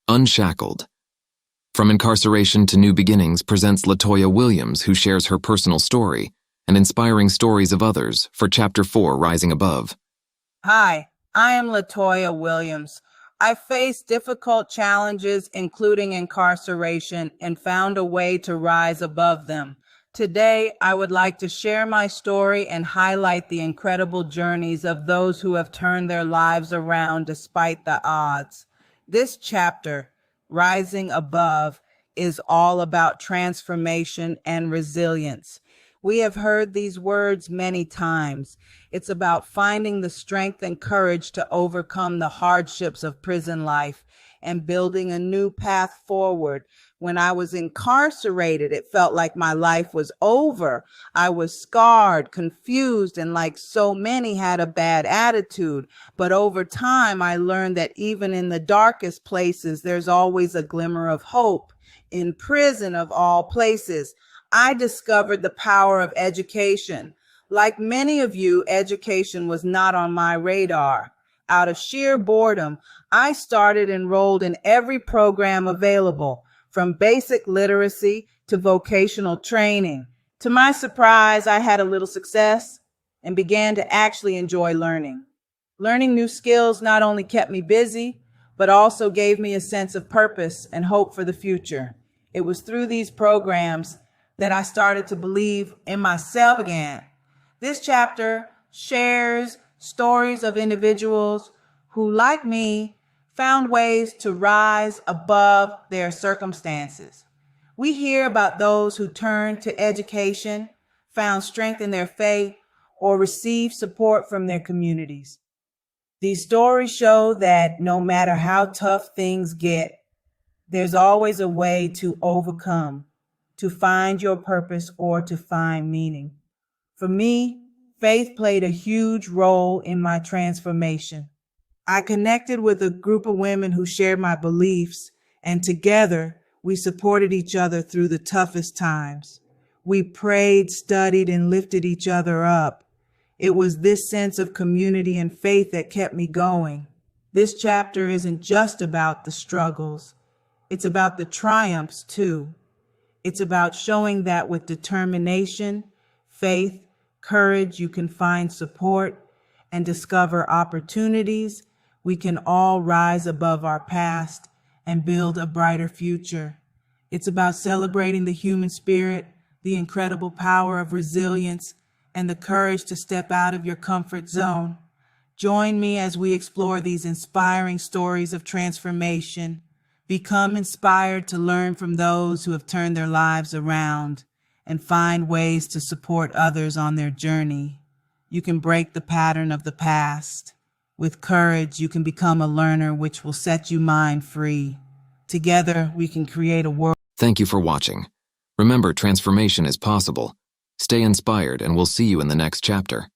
Unshackled. From Incarceration to New Beginnings presents Latoya Williams, who shares her personal story and inspiring stories of others for Chapter 4, Rising Above. Hi, I am Latoya Williams. I faced difficult challenges, including incarceration, and found a way to rise above them. Today, I would like to share my story and highlight the incredible journeys of those who have turned their lives around despite the odds. This chapter, Rising Above, is all about transformation and resilience. We have heard these words many times. It's about finding the strength and courage to overcome the hardships of prison life and building a new path forward. When I was incarcerated, it felt like my life was over. I was scarred, confused, and like so many had a bad attitude. But over time, I learned that even in the darkest places, there's always a glimmer of hope. In prison, of all places, I discovered the power of education. Like many of you, education was not on my radar. Out of sheer boredom, I started enrolled in every program available, from basic literacy to vocational training. To my surprise, I had a little success and began to actually enjoy learning. Learning new skills not only kept me busy, but also gave me a sense of purpose and hope for the future. It was through these programs that I started to believe in myself again. This chapter shares stories of individuals who, like me, found ways to rise above their circumstances. We hear about those who turned to education, found strength in their faith, or received support from their communities. These stories show that no matter how tough things get, there's always a way to overcome, to find your purpose, or to find meaning. For me, faith played a huge role in my transformation. I connected with a group of women who shared my beliefs, and together we supported each other through the toughest times. We prayed, studied, and lifted each other up. It was this sense of community and faith that kept me going. This chapter isn't just about the struggles. It's about the triumphs, too. It's about showing that with determination, faith, courage, you can find support and discover opportunities. We can all rise above our past and build a brighter future. It's about celebrating the human spirit, the incredible power of resilience, and the courage to step out of your comfort zone. Join me as we explore these inspiring stories of transformation. Become inspired to learn from those who have turned their lives around and find ways to support others on their journey. You can break the pattern of the past. With courage, you can become a learner, which will set you mind free. Together, we can create a world. Thank you for watching. Remember, transformation is possible. Stay inspired, and we'll see you in the next chapter.